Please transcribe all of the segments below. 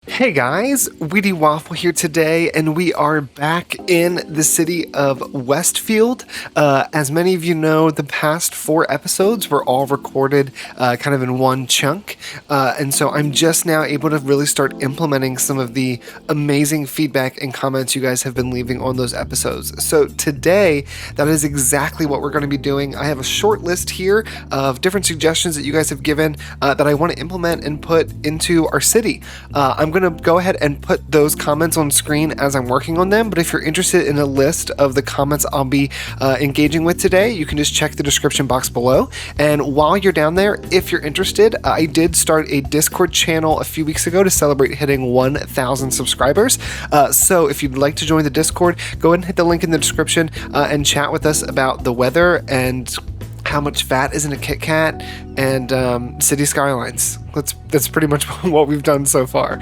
Hey guys, Wheatywaffle here today, and we are back in the city of Westfield. As many of you know, the past 4 episodes were all recorded kind of in one chunk, and so I'm just now able to really start implementing some of the amazing feedback and comments you guys have been leaving on those episodes. So today, that is exactly what we're going to be doing. I have a short list here of different suggestions that you guys have given that I want to implement and put into our city. I'm going to go ahead and put those comments on screen as I'm working on them, but if you're interested in a list of the comments I'll be engaging with today, you can just check the description box below. And while you're down there, if you're interested, I did start a Discord channel a few weeks ago to celebrate hitting 1,000 subscribers. So if you'd like to join the Discord, go ahead and hit the link in the description and chat with us about the weather and how much fat is in a Kit Kat and city skylines. That's pretty much what we've done so far.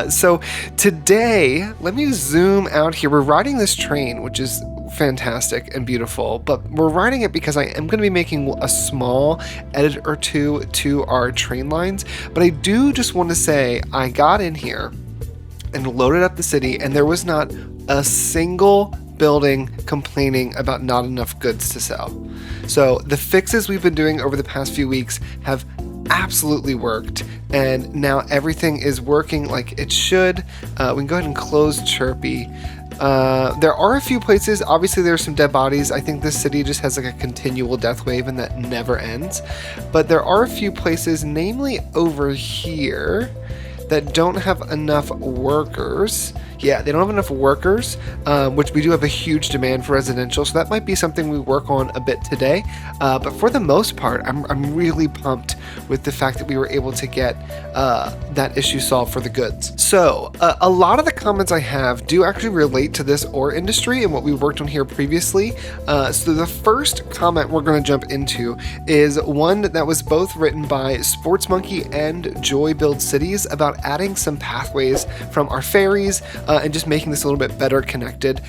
So today, let me zoom out here. We're riding this train, which is fantastic and beautiful, but we're riding it because I am going to be making a small edit or two to our train lines. But I do just want to say I got in here and loaded up the city, and there was not a single building complaining about not enough goods to sell. So the fixes we've been doing over the past few weeks have absolutely worked, and now everything is working like it should. We can go ahead and close Chirpy. There are a few places, obviously there's some dead bodies. I think this city just has like a continual death wave and that never ends. But there are a few places, namely over here, that don't have enough workers. Yeah, they don't have enough workers, which we do have a huge demand for residential, so that might be something we work on a bit today. But for the most part, I'm really pumped with the fact that we were able to get that issue solved for the goods. So a lot of the comments I have do actually relate to this ore industry and what we worked on here previously. So the first comment we're going to jump into is one that was both written by Sportsmonkey and Joy Build Cities about adding some pathways from our ferries and just making this a little bit better connected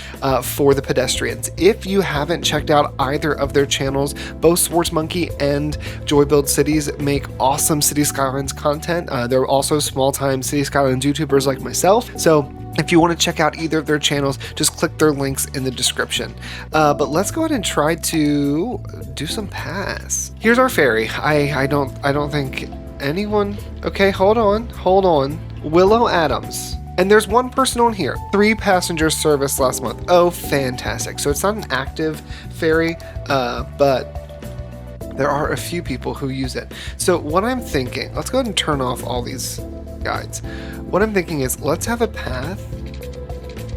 for the pedestrians. If you haven't checked out either of their channels, both Sportsmonkey and Joy Build Cities make awesome City Skylines content. They're also small-time City Skylines YouTubers like myself. So if you want to check out either of their channels, just click their links in the description. But let's go ahead and try to do some paths. Here's our ferry. I don't think anyone. Okay, hold on. Willow Adams. And there's one person on here. 3 passengers service last month. Oh, fantastic. So it's not an active ferry, but there are a few people who use it. So what I'm thinking, let's go ahead and turn off all these guides. What I'm thinking is let's have a path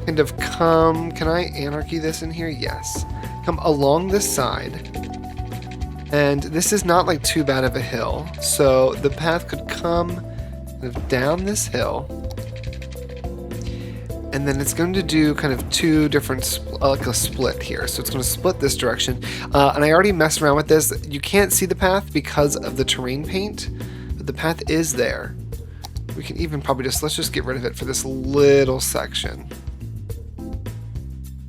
kind of come, can I anarchy this in here? Yes. Come along this side. And this is not like too bad of a hill. So the path could come kind of down this hill. And then it's going to do kind of 2 different, like a split here. So it's going to split this direction. And I already messed around with this. You can't see the path because of the terrain paint, but the path is there. We can even probably let's just get rid of it for this little section.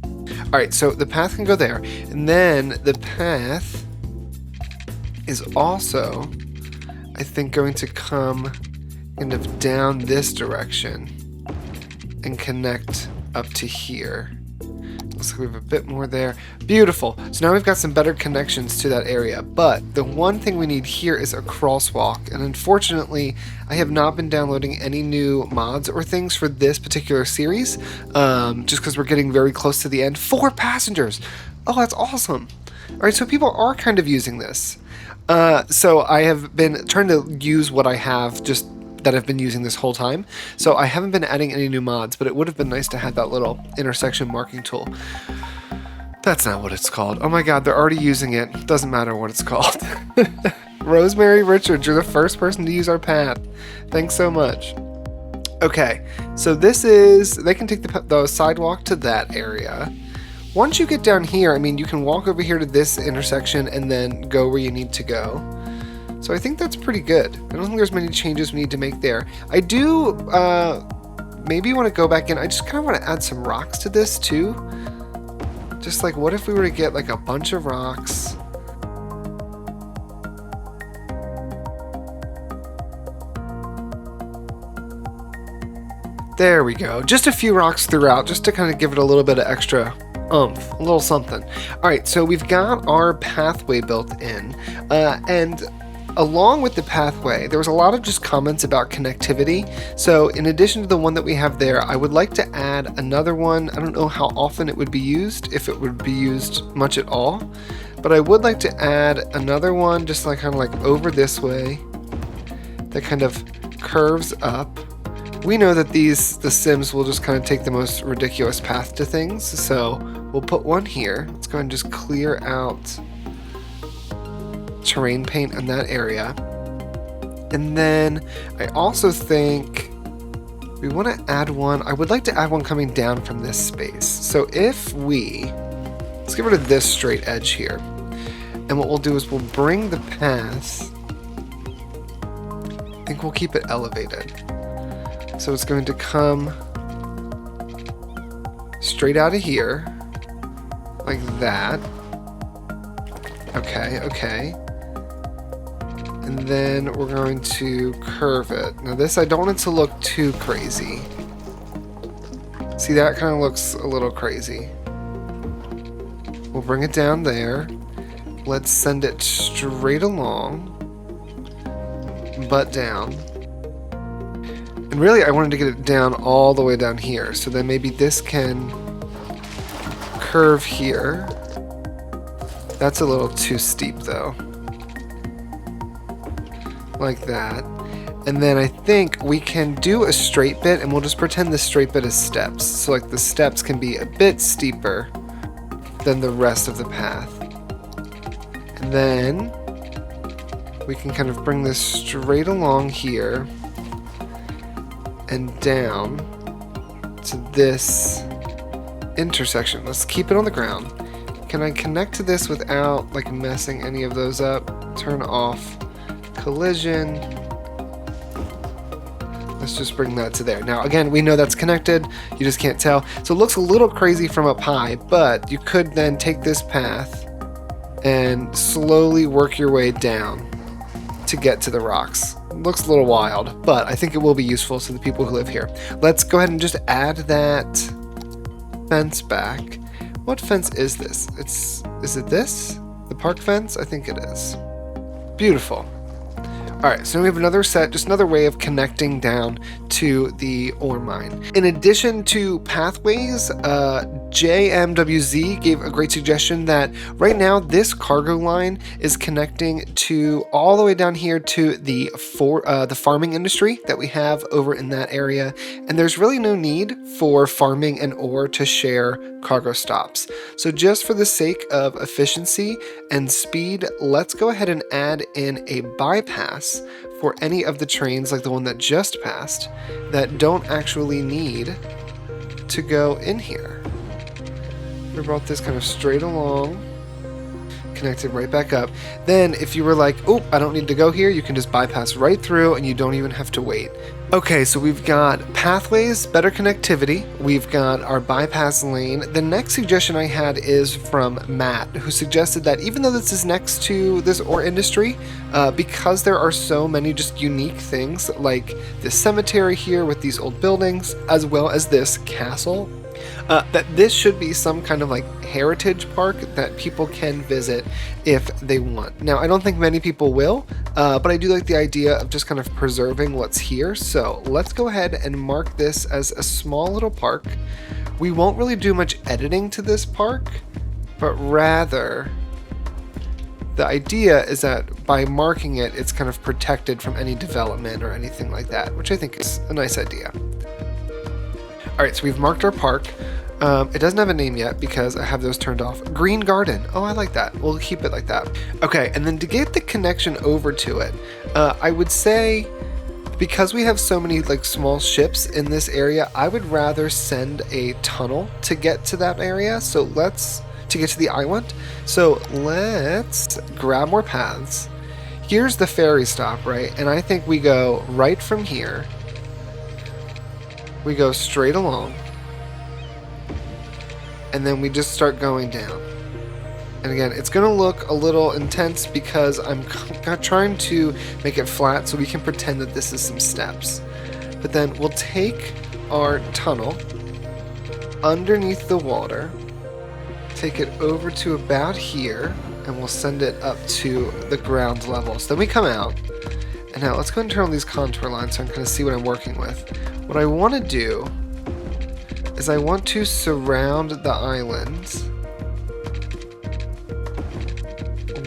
All right, so the path can go there. And then the path is also, I think, going to come kind of down this direction and connect up to here. Looks like we have a bit more there. Beautiful. So now we've got some better connections to that area. But the one thing we need here is a crosswalk. And unfortunately, I have not been downloading any new mods or things for this particular series, just because we're getting very close to the end. 4 passengers. Oh, that's awesome. All right, so people are kind of using this. So I have been trying to use what I have just that I've been using this whole time. So I haven't been adding any new mods, but it would have been nice to have that little intersection marking tool. That's not what it's called. Oh my god, they're already using it. Doesn't matter what it's called. Rosemary Richards, you're the first person to use our path. Thanks so much. Okay, so this is, they can take the sidewalk to that area. Once you get down here, I mean, you can walk over here to this intersection and then go where you need to go. So I think that's pretty good. I don't think there's many changes we need to make there. I do maybe want to go back in. I just kind of want to add some rocks to this too. Just like, what if we were to get like a bunch of rocks? There we go. Just a few rocks throughout, just to kind of give it a little bit of extra oomph, a little something. All right, so we've got our pathway built in, and along with the pathway, there was a lot of just comments about connectivity. So in addition to the one that we have there, I would like to add another one. I don't know how often it would be used, if it would be used much at all, but I would like to add another one just like kind of like over this way that kind of curves up. We know that the Sims will just kind of take the most ridiculous path to things, so we'll put one here. Let's go ahead and just clear out terrain paint in that area. And then I also think we want to add one. I would like to add one coming down from this space. So if let's get rid of this straight edge here. And what we'll do is we'll bring the path, I think we'll keep it elevated. So it's going to come straight out of here, like that. Okay. And then we're going to curve it. Now this, I don't want it to look too crazy. See, that kind of looks a little crazy. We'll bring it down there. Let's send it straight along, but down. And really, I wanted to get it down all the way down here, so then maybe this can curve here. That's a little too steep though. Like that. And then I think we can do a straight bit, and we'll just pretend the straight bit is steps. So like the steps can be a bit steeper than the rest of the path. And then we can kind of bring this straight along here and down to this intersection. Let's keep it on the ground. Can I connect to this without like messing any of those up? Turn off collision. Let's just bring that to there. Now again, we know that's connected, you just can't tell. So it looks a little crazy from up high, but you could then take this path and slowly work your way down to get to the rocks. It looks a little wild, but I think it will be useful to the people who live here. Let's go ahead and just add that fence back. What fence is this? Is it this? The park fence? I think it is. Beautiful. Alright, so we have another set, just another way of connecting down to the ore mine. In addition to pathways, JMWZ gave a great suggestion that right now this cargo line is connecting to all the way down here to the farming industry that we have over in that area, and there's really no need for farming and ore to share cargo stops. So just for the sake of efficiency and speed, let's go ahead and add in a bypass for any of the trains like the one that just passed that don't actually need to go in here. We brought this kind of straight along, connected right back up. Then if you were like, oh, I don't need to go here, you can just bypass right through and you don't even have to wait. Okay, so we've got pathways, better connectivity, we've got our bypass lane. The next suggestion I had is from Matt, who suggested that even though this is next to this ore industry, because there are so many just unique things like this cemetery here with these old buildings, as well as this castle, that this should be some kind of like heritage park that people can visit if they want. Now, I don't think many people will, but I do like the idea of just kind of preserving what's here. So let's go ahead and mark this as a small little park. We won't really do much editing to this park, but rather the idea is that by marking it, it's kind of protected from any development or anything like that, which I think is a nice idea. All right, so we've marked our park. It doesn't have a name yet because I have those turned off. Green Garden. Oh, I like that. We'll keep it like that. Okay, and then to get the connection over to it, I would say because we have so many like small ships in this area, I would rather send a tunnel to get to that area. So to get to the island. So let's grab more paths. Here's the ferry stop, right? And I think we go right from here. We go straight along, and then we just start going down. And again, it's going to look a little intense because I'm trying to make it flat so we can pretend that this is some steps. But then we'll take our tunnel underneath the water, take it over to about here, and we'll send it up to the ground level. So then we come out, and now let's go and turn on these contour lines so I can kind of see what I'm working with. What I want to do is I want to surround the island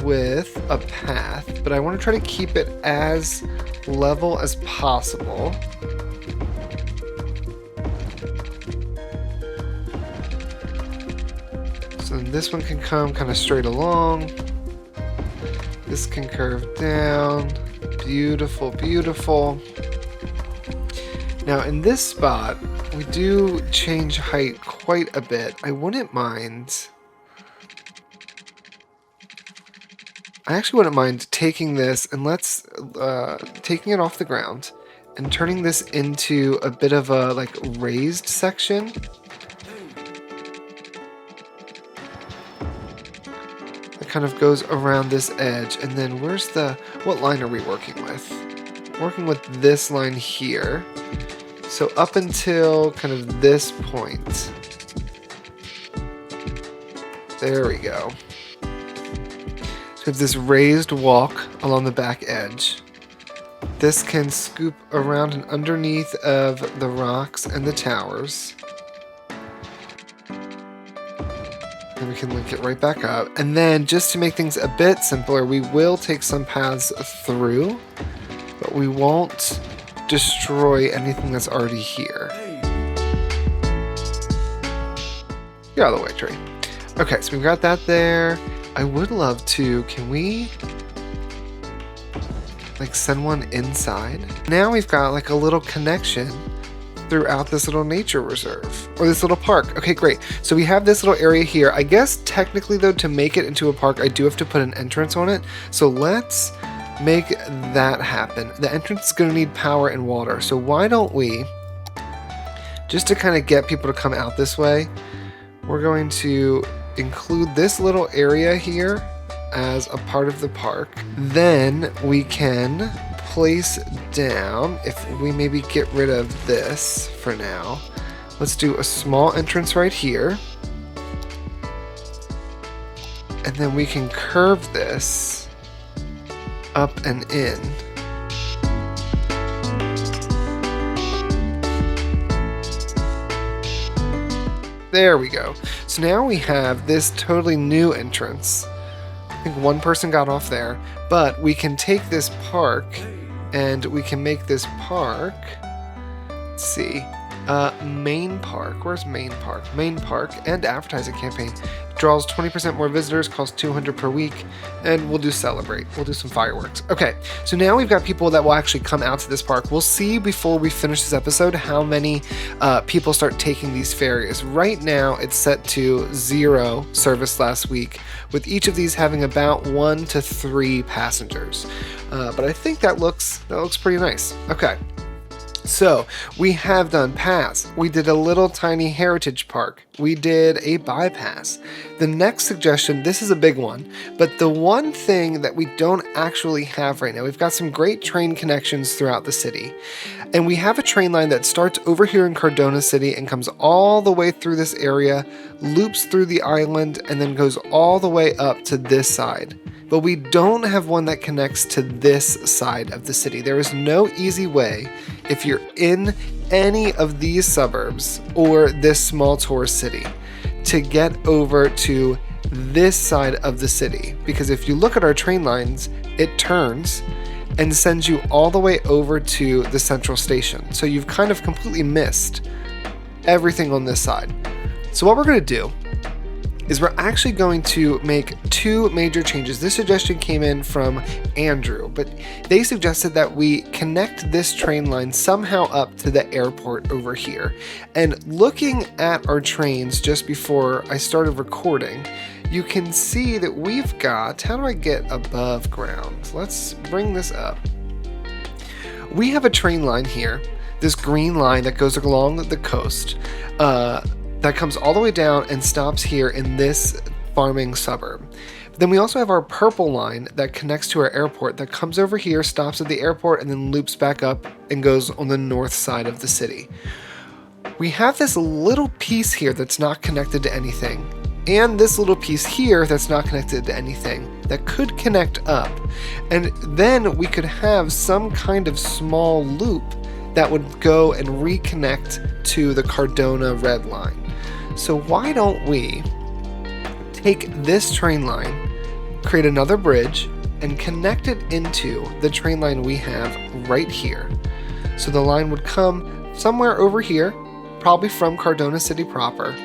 with a path, but I want to try to keep it as level as possible. So then this one can come kind of straight along. This can curve down. Beautiful, beautiful. Now in this spot, we do change height quite a bit. I wouldn't mind... I actually wouldn't mind taking this and taking it off the ground and turning this into a bit of a like raised section. It kind of goes around this edge, and then what line are we working with? Working with this line here. So up until kind of this point. There we go. So we have this raised walk along the back edge. This can scoop around and underneath of the rocks and the towers. And we can link it right back up. And then just to make things a bit simpler, we will take some paths through, but we won't destroy anything that's already here. Get out of the way, tree. Okay, so we've got that there. I would love to, can we like send one inside? Now we've got like a little connection throughout this little nature reserve, or this little park. Okay, great. So we have this little area here. I guess technically though, to make it into a park, I do have to put an entrance on it. So let's make that happen. The entrance is gonna need power and water. So why don't we, just to kind of get people to come out this way, we're going to include this little area here as a part of the park. Then we can place down, if we maybe get rid of this for now, let's do a small entrance right here. And then we can curve this up and in. There we go. So now we have this totally new entrance. I think one person got off there, but we can take this park and we can make this park, let's see, main park. Where's main park? Main park and advertising campaign. Draws 20% more visitors, costs $200 per week, and we'll do celebrate. We'll do some fireworks. Okay, so now we've got people that will actually come out to this park. We'll see before we finish this episode how many people start taking these ferries. Right now, it's set to 0 service last week, with each of these having about 1 to 3 passengers. But I think that looks pretty nice. Okay. So we have done paths. We did a little tiny heritage park. We did a bypass. The next suggestion, this is a big one, but the one thing that we don't actually have right now, we've got some great train connections throughout the city. And we have a train line that starts over here in Cardona City and comes all the way through this area, loops through the island, and then goes all the way up to this side. But we don't have one that connects to this side of the city. There is no easy way, if you're in any of these suburbs or this small tourist city, to get over to this side of the city. Because if you look at our train lines, it turns and sends you all the way over to the central station. So you've kind of completely missed everything on this side. So what we're going to do is we're actually going to make 2 major changes. This suggestion came in from Andrew, but they suggested that we connect this train line somehow up to the airport over here. And looking at our trains just before I started recording, you can see that we've got, how do I get above ground? Let's bring this up. We have a train line here, this green line that goes along the coast, that comes all the way down and stops here in this farming suburb. Then we also have our purple line that connects to our airport that comes over here, stops at the airport, and then loops back up and goes on the north side of the city. we have this little piece here that's not connected to anything, and this little piece here that's not connected to anything that could connect up. And then we could have some kind of small loop that would go and reconnect to the Cardona red line. So why don't we take this train line, create another bridge, and connect it into the train line we have right here. So the line would come somewhere over here, probably from Cardona City proper.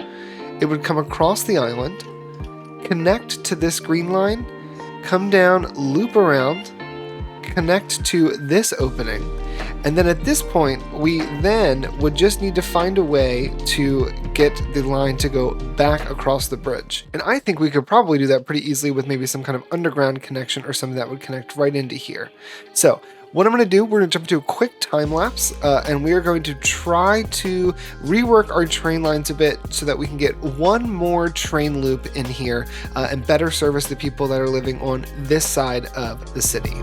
It would come across the island, connect to this green line, come down, loop around, connect to this opening, and then at this point, we then would just need to find a way to get the line to go back across the bridge. And I think we could probably do that pretty easily with maybe some kind of underground connection or something that would connect right into here. So what I'm going to do, we're going to jump into a quick time lapse, and we are going to try to rework our train lines a bit so that we can get one more train loop in here and better service the people that are living on this side of the city.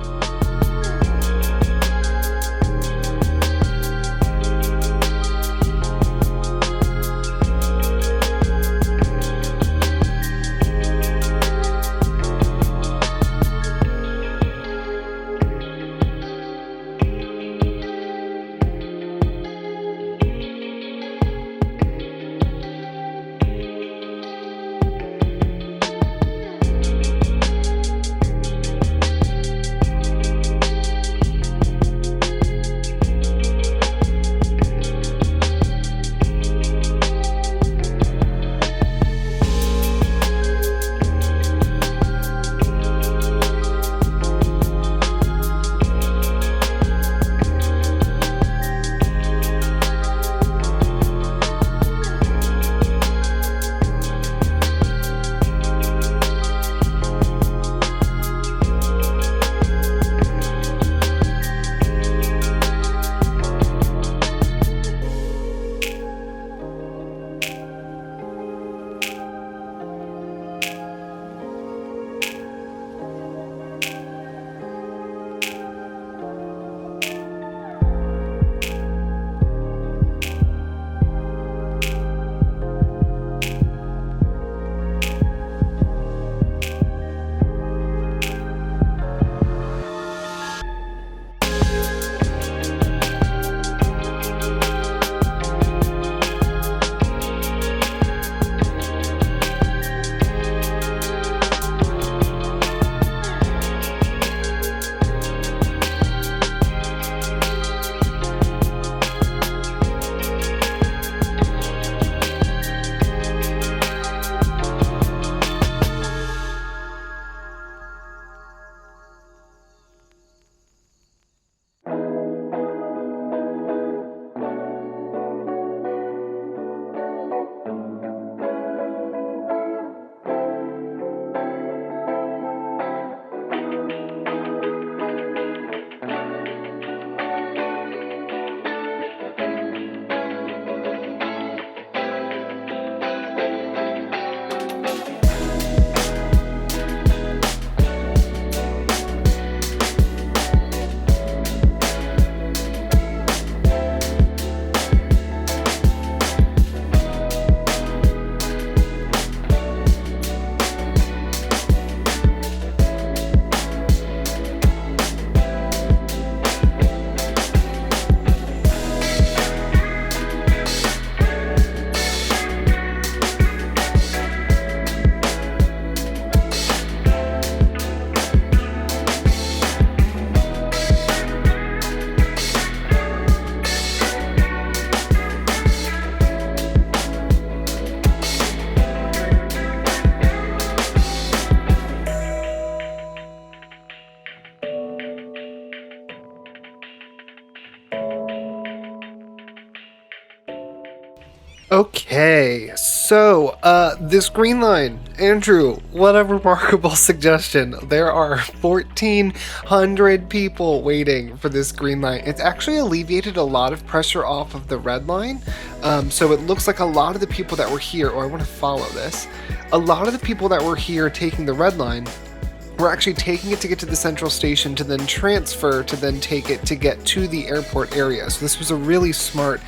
Okay, so this green line, Andrew, what a remarkable suggestion. There are 1,400 people waiting for this green line. It's actually alleviated a lot of pressure off of the red line, so it looks like a lot of the people that were here, I want to follow this, a lot of the people that were here taking the red line we're actually taking it to get to the central station to then transfer to then take it to get to the airport area. So this was a really smart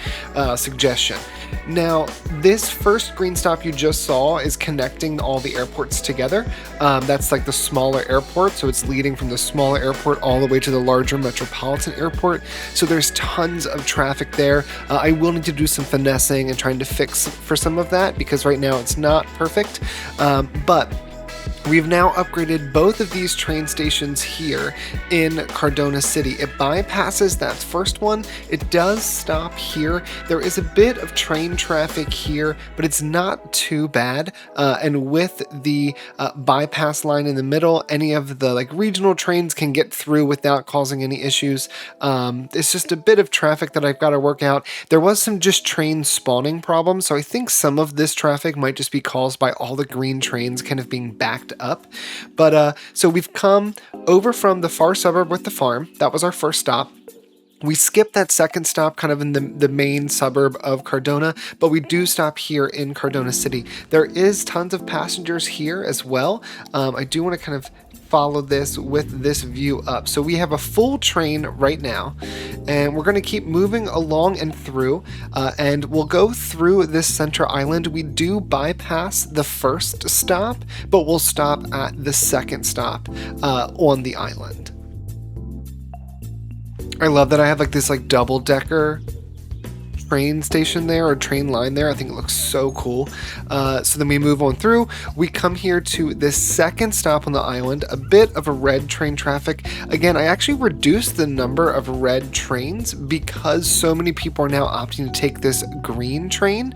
suggestion. Now, this first green stop you just saw is connecting all the airports together. That's like the smaller airport, so it's leading from the smaller airport all the way to the larger metropolitan airport. So there's tons of traffic there. I will need to do some finessing and trying to fix for some of that because right now it's not perfect, but we've now upgraded both of these train stations here in Cardona City. It bypasses that first one. It does stop here. There is a bit of train traffic here, but it's not too bad. And with the bypass line in the middle, any of the like regional trains can get through without causing any issues. It's just a bit of traffic that I've got to work out. There was some just train spawning problems, so I think some of this traffic might just be caused by all the green trains kind of being backed up. But so we've come over from the far suburb with the farm. That was our first stop. We skipped that second stop kind of in the main suburb of Cardona, but we do stop here in Cardona City. There is tons of passengers here as well. I do want to kind of follow this with this view up. So we have a full train right now, and we're going to keep moving along and through, and we'll go through this center island. We do bypass the first stop, but we'll stop at the second stop on the island. I love that I have like this like double-decker train station there, or train line there. I think it looks so cool. So then we move on through. We come here to this second stop on the island, a bit of a red train traffic. Again, I actually reduced the number of red trains because so many people are now opting to take this green train.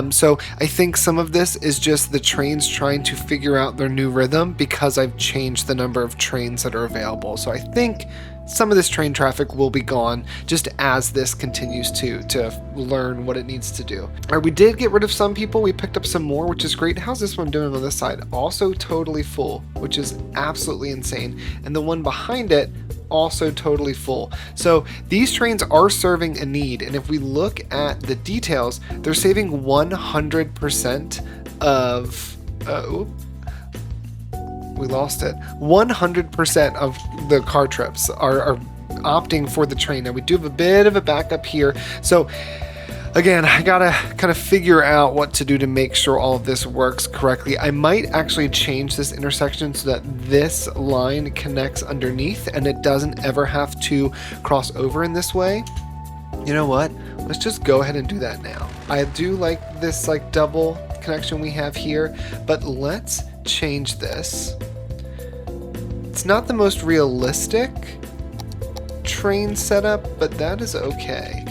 So I think some of this is just the trains trying to figure out their new rhythm because I've changed the number of trains that are available. So I think some of this train traffic will be gone just as this continues to learn what it needs to do. All right, we did get rid of some people. We picked up some more, which is great. How's this one doing on this side? Also totally full, which is absolutely insane. And the one behind it, also totally full. So these trains are serving a need. And if we look at the details, they're saving 100% of... we lost it. 100% of the car trips are opting for the train. Now we do have a bit of a backup here. So again, I gotta kind of figure out what to do to make sure all of this works correctly. I might actually change this intersection so that this line connects underneath and it doesn't ever have to cross over in this way. You know what? Let's just go ahead and do that now. I do like this like double connection we have here, but let's change this. It's not the most realistic train setup, but that is okay.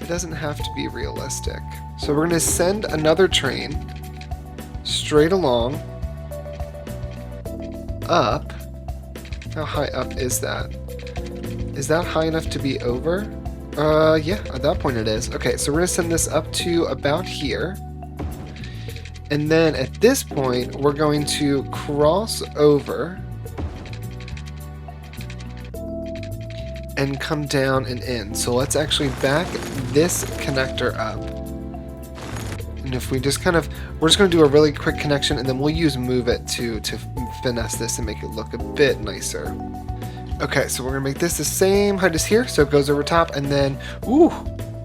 It doesn't have to be realistic. So we're going to send another train straight along up. How high up is that? Is that high enough to be over? Yeah, at that point it is. Okay, so we're going to send this up to about here. And then at this point, we're going to cross over and come down and in. So let's actually back this connector up. And if we just kind of, we're just going to do a really quick connection, and then we'll use Move It to finesse this and make it look a bit nicer. Okay, so we're going to make this the same height as here, so it goes over top, and then, ooh,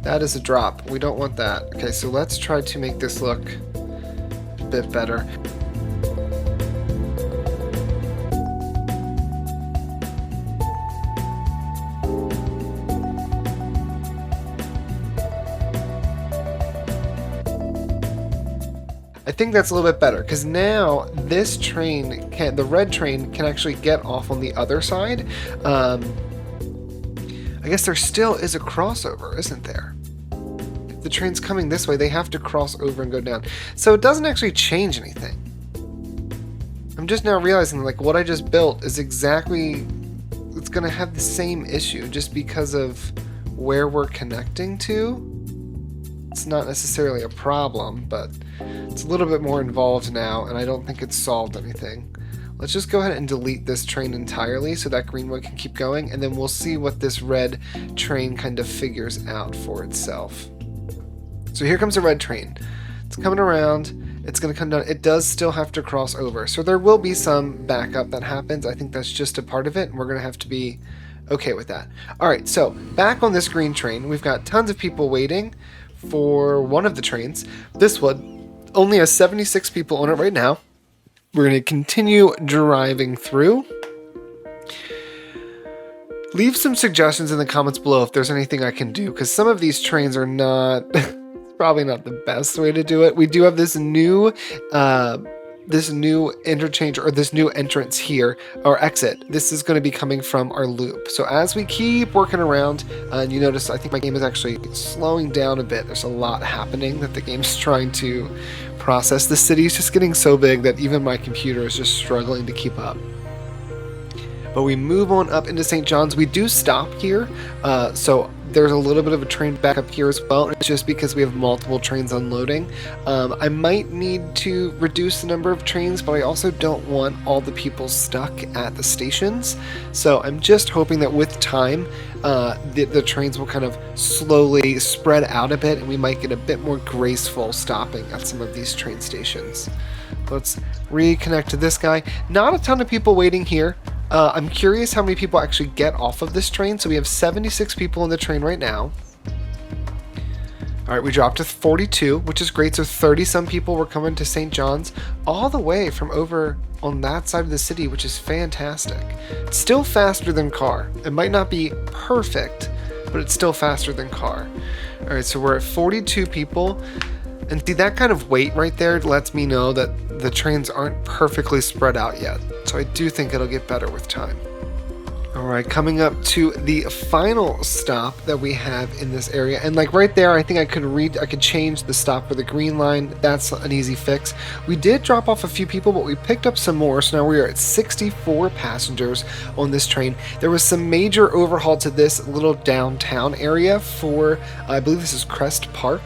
that is a drop. We don't want that. Okay, so let's try to make this look bit better. I think that's a little bit better because now this train the red train can actually get off on the other side. I guess there still is a crossover, isn't there? The train's coming this way, they have to cross over and go down. So it doesn't actually change anything. I'm just now realizing like what I just built is exactly, it's gonna have the same issue just because of where we're connecting to. It's not necessarily a problem, but it's a little bit more involved now, and I don't think it's solved anything. Let's just go ahead and delete this train entirely so that green one can keep going, and then we'll see what this red train kind of figures out for itself. So here comes a red train. It's coming around, It's going to come down. It does still have to cross over. So there will be some backup that happens. I think that's just a part of it, and we're going to have to be okay with that. All right, so back on this green train, we've got tons of people waiting for one of the trains. This one only has 76 people on it right now. We're going to continue driving through. Leave some suggestions in the comments below if there's anything I can do, because some of these trains are not... probably not the best way to do it. We do have this new interchange, or this new entrance here, or exit. This is going to be coming from our loop. So as we keep working around, and you notice I think my game is actually slowing down a bit. There's a lot happening that the game's trying to process. The city is just getting so big that even my computer is just struggling to keep up. But we move on up into St. John's. We do stop here, so there's a little bit of a train back up here as well. It's just because we have multiple trains unloading. I might need to reduce the number of trains, but I also don't want all the people stuck at the stations. So I'm just hoping that with time, the trains will kind of slowly spread out a bit, and we might get a bit more graceful stopping at some of these train stations. Let's reconnect to this guy. Not a ton of people waiting here. I'm curious how many people actually get off of this train. So we have 76 people on the train right now. All right, we dropped to 42, which is great. So 30 some people were coming to St. John's all the way from over on that side of the city, which is fantastic. It's still faster than car. It might not be perfect, but it's still faster than car. All right, so we're at 42 people. And see, that kind of weight right there lets me know that the trains aren't perfectly spread out yet. So I do think it'll get better with time. All right, coming up to the final stop that we have in this area. And like right there, I think I could change the stop with a green line. That's an easy fix. We did drop off a few people, but we picked up some more. So now we are at 64 passengers on this train. There was some major overhaul to this little downtown area for, I believe this is Crest Park.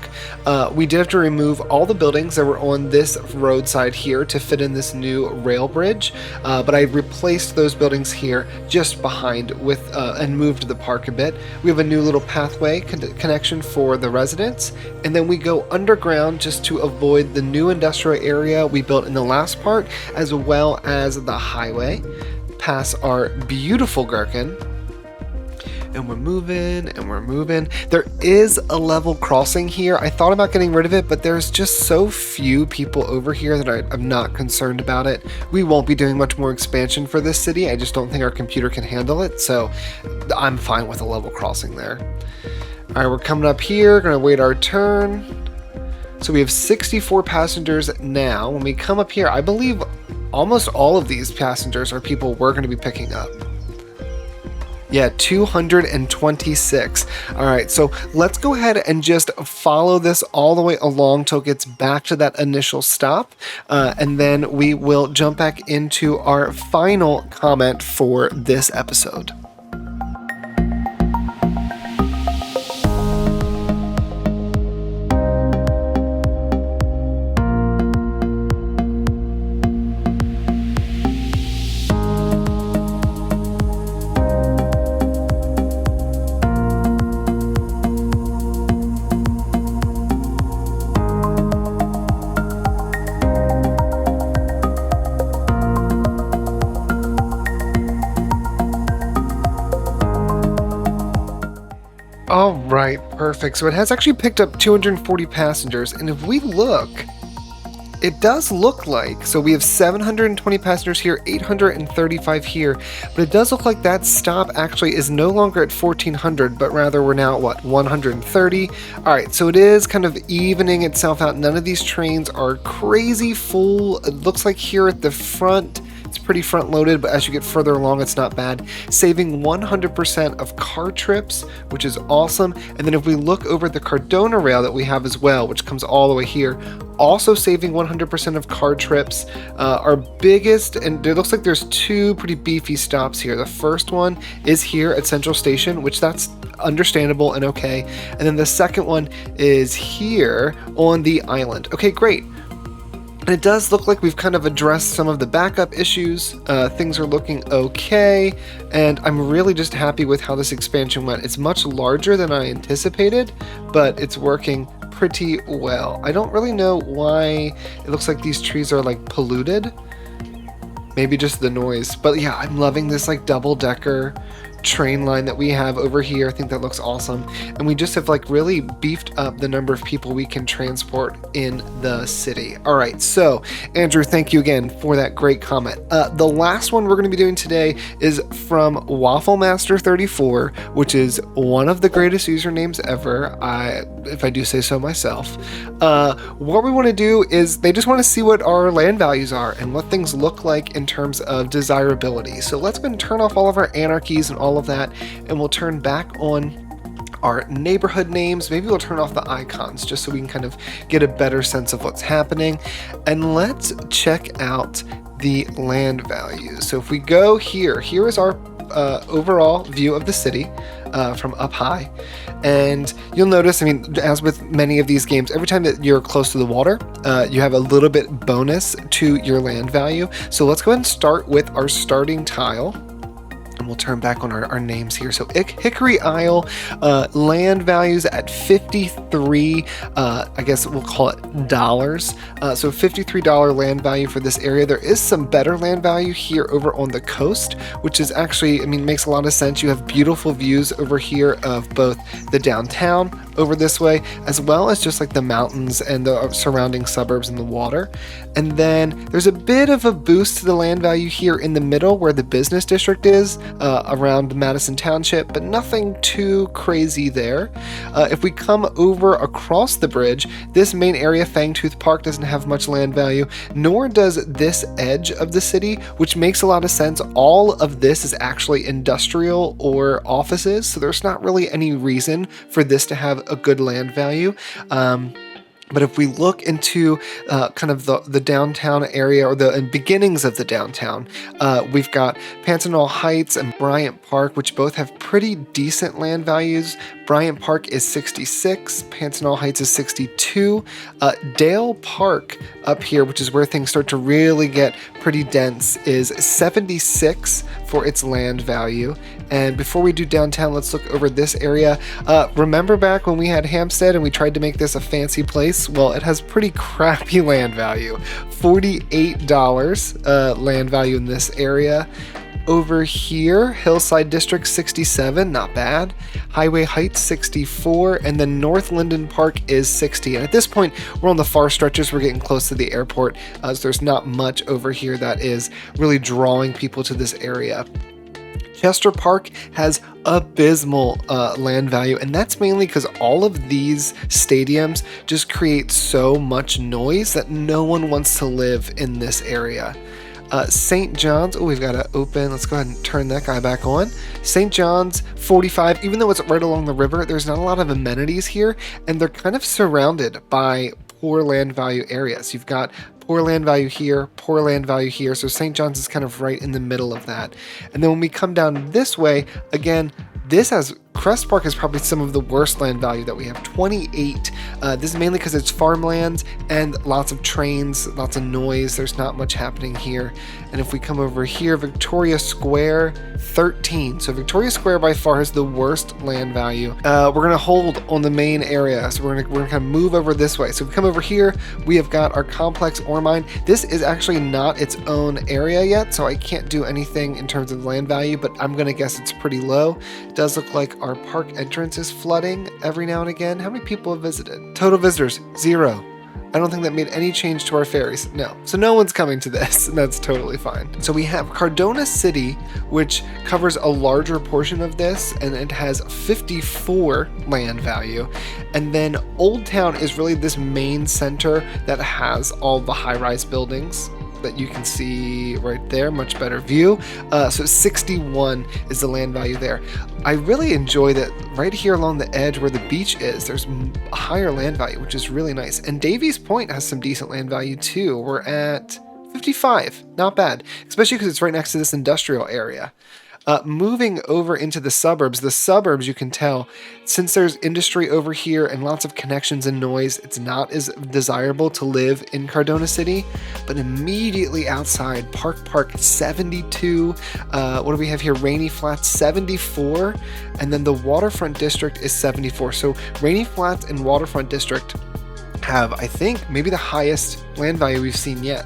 We did have to remove all the buildings that were on this roadside here to fit in this new rail bridge. But I replaced those buildings here just behind with and moved the park a bit. We have a new little pathway connection for the residents, and then we go underground just to avoid the new industrial area we built in the last part, as well as the highway. Pass our beautiful Gherkin, and we're moving and we're moving. There is a level crossing here. I thought about getting rid of it, but there's just so few people over here that I'm not concerned about it. We won't be doing much more expansion for this city. I just don't think our computer can handle it, so I'm fine with a level crossing there. All right, we're coming up here, gonna wait our turn. So we have 64 passengers now. When we come up here, I believe almost all of these passengers are people we're gonna be picking up. Yeah, 226. All right, so let's go ahead and just follow this all the way along till it gets back to that initial stop. And then we will jump back into our final comment for this episode. All right, perfect. So it has actually picked up 240 passengers, and if we look, it does look like, so we have 720 passengers here, 835 here, but it does look like that stop actually is no longer at 1400, but rather we're now at what, 130? All right, so it is kind of evening itself out. None of these trains are crazy full. It looks like here at the front, it's pretty front loaded, but as you get further along, it's not bad. Saving 100% of car trips, which is awesome. And then if we look over the Cardona rail that we have as well, which comes all the way here, also saving 100% of car trips. Our biggest, and it looks like there's two pretty beefy stops here. The first one is here at Central Station, which that's understandable and okay. And then the second one is here on the island. Okay, great. And it does look like we've kind of addressed some of the backup issues. Things are looking okay, and I'm really just happy with how this expansion went. It's much larger than I anticipated, but it's working pretty well. I don't really know why it looks like these trees are like polluted. Maybe just the noise. But yeah, I'm loving this like double-decker train line that we have over here. I think that looks awesome. And we just have like really beefed up the number of people we can transport in the city. All right, so Andrew, thank you again for that great comment. The last one we're going to be doing today is from Waffle Master 34, which is one of the greatest usernames ever, if I do say so myself. What we want to do is they just want to see what our land values are and what things look like in terms of desirability. So let's go and turn off all of our anarchies and all of that, and we'll turn back on our neighborhood names. Maybe we'll turn off the icons just so we can kind of get a better sense of what's happening. And let's check out the land values. So if we go here is our overall view of the city from up high. And you'll notice, I mean, as with many of these games, every time that you're close to the water, you have a little bit bonus to your land value. So let's go ahead and start with our starting tile. And we'll turn back on our names here. So Hickory Isle, land values at 53, I guess we'll call it dollars. So $53 land value for this area. There is some better land value here over on the coast, which is actually, I mean, makes a lot of sense. You have beautiful views over here of both the downtown over this way, as well as just like the mountains and the surrounding suburbs and the water. And then there's a bit of a boost to the land value here in the middle where the business district is, around Madison Township, but nothing too crazy there. If we come over across the bridge, this main area, Fangtooth Park, doesn't have much land value, nor does this edge of the city, which makes a lot of sense. All of this is actually industrial or offices, so there's not really any reason for this to have a good land value. But if we look into kind of the downtown area, or the beginnings of the downtown, we've got Pantanal Heights and Bryant Park, which both have pretty decent land values. Bryant Park is 66, Pantanal Heights is 62. Dale Park up here, which is where things start to really get pretty dense, is 76 for its land value. And before we do downtown, let's look over this area. Remember back when we had Hampstead and we tried to make this a fancy place? Well, it has pretty crappy land value. $48 land value in this area. Over here, Hillside District 67, not bad. Highway Heights 64, and then North Linden Park is 60. And at this point, we're on the far stretches. We're getting close to the airport, so there's not much over here that is really drawing people to this area. Chester Park has abysmal land value, and that's mainly because all of these stadiums just create so much noise that no one wants to live in this area. St. John's, oh, we've got to open. Let's go ahead and turn that guy back on. St. John's, 45. Even though it's right along the river, there's not a lot of amenities here, and they're kind of surrounded by poor land value areas. You've got poor land value here, poor land value here. So St. John's is kind of right in the middle of that. And then when we come down this way, again, Crest Park is probably some of the worst land value that we have, 28. This is mainly because it's farmlands and lots of trains, lots of noise. There's not much happening here. And if we come over here, Victoria Square, 13. So Victoria Square by far has the worst land value. We're going to hold on the main area. So we're going to kind of move over this way. So if we come over here, we have got our complex ore mine. This is actually not its own area yet, so I can't do anything in terms of land value, but I'm going to guess it's pretty low. It does look like our park entrance is flooding every now and again. How many people have visited? Total visitors, 0. I don't think that made any change to our ferries. No. So no one's coming to this, and that's totally fine. So we have Cardona City, which covers a larger portion of this, and it has 54 land value. And then Old Town is really this main center that has all the high-rise buildings that you can see right there, much better view. So 61 is the land value there. I really enjoy that right here along the edge where the beach is, there's a higher land value, which is really nice. And Davies Point has some decent land value too. We're at 55, not bad, especially because it's right next to this industrial area. Moving over into the suburbs, you can tell, since there's industry over here and lots of connections and noise, it's not as desirable to live in Cardona City. But immediately outside, Park 72, what do we have here? Rainy Flats 74, and then the Waterfront District is 74. So Rainy Flats and Waterfront District have, I think, maybe the highest land value we've seen yet.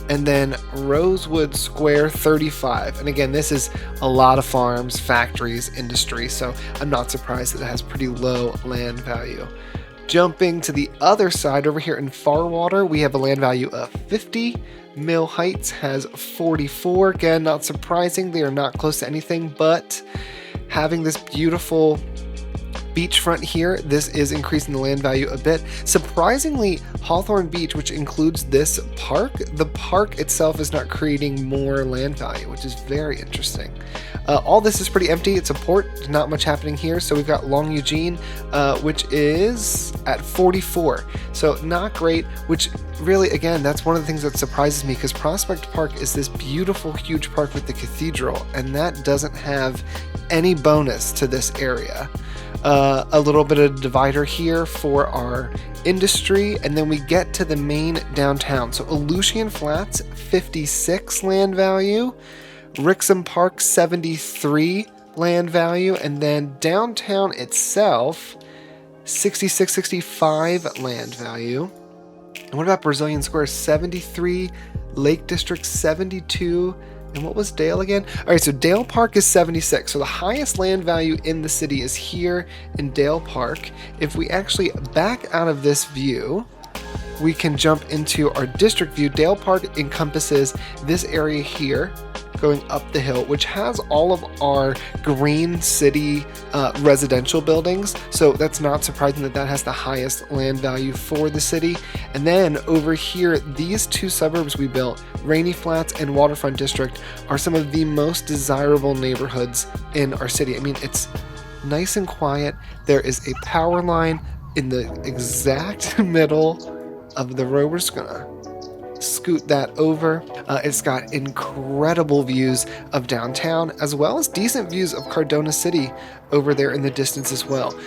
And then Rosewood Square 35. And again, this is a lot of farms, factories, industry, so I'm not surprised that it has pretty low land value. Jumping to the other side over here in Farwater, we have a land value of 50. Mill Heights has 44. Again, not surprising, they are not close to anything, but having this beautiful beachfront here, this is increasing the land value a bit. Surprisingly, Hawthorne Beach, which includes this park, the park itself is not creating more land value, which is very interesting. All this is pretty empty. It's a port, not much happening here. So we've got Long Eugene, which is at 44. So not great, which really, again, that's one of the things that surprises me, because Prospect Park is this beautiful, huge park with the cathedral, and that doesn't have any bonus to this area. A little bit of divider here for our industry, and then we get to the main downtown. So Aleutian Flats, 56 land value, Wrexham Park, 73 land value, and then downtown itself, 66, 65 land value. And what about Brazilian Square? 73, Lake District 72, and what was Dale again? All right, so Dale Park is 76. So the highest land value in the city is here in Dale Park. If we actually back out of this view, we can jump into our district view. Dale Park encompasses this area here, going up the hill, which has all of our green city residential buildings. So that's not surprising that that has the highest land value for the city. And then over here, these two suburbs we built, Rainy Flats and Waterfront District, are some of the most desirable neighborhoods in our city. I mean, it's nice and quiet. There is a power line in the exact middle of the road. We're just gonna scoot that over. It's got incredible views of downtown, as well as decent views of Cardona City over there in the distance as well.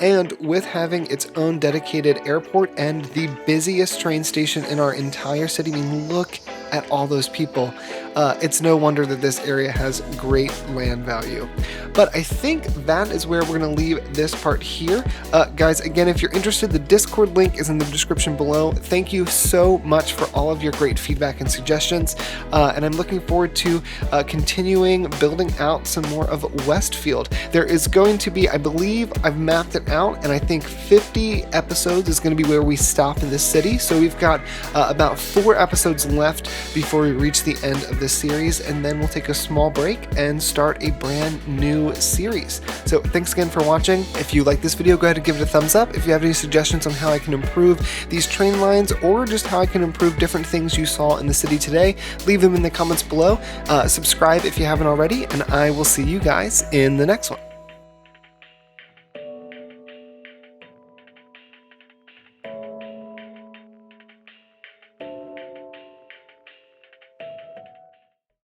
And with having its own dedicated airport and the busiest train station in our entire city, I mean, look at all those people. It's no wonder that this area has great land value. But I think that is where we're going to leave this part here. Guys, again, if you're interested, the Discord link is in the description below. Thank you so much for all of your great feedback and suggestions. And I'm looking forward to continuing building out some more of Westfield. There is going to be, I believe, I've mapped it out, and I think 50 episodes is going to be where we stop in this city. So we've got about 4 episodes left before we reach the end of this series, and then we'll take a small break and start a brand new series. So thanks again for watching. If you like this video, go ahead and give it a thumbs up. If you have any suggestions on how I can improve these train lines, or just how I can improve different things you saw in the city today, leave them in the comments below. Subscribe if you haven't already, and I will see you guys in the next one.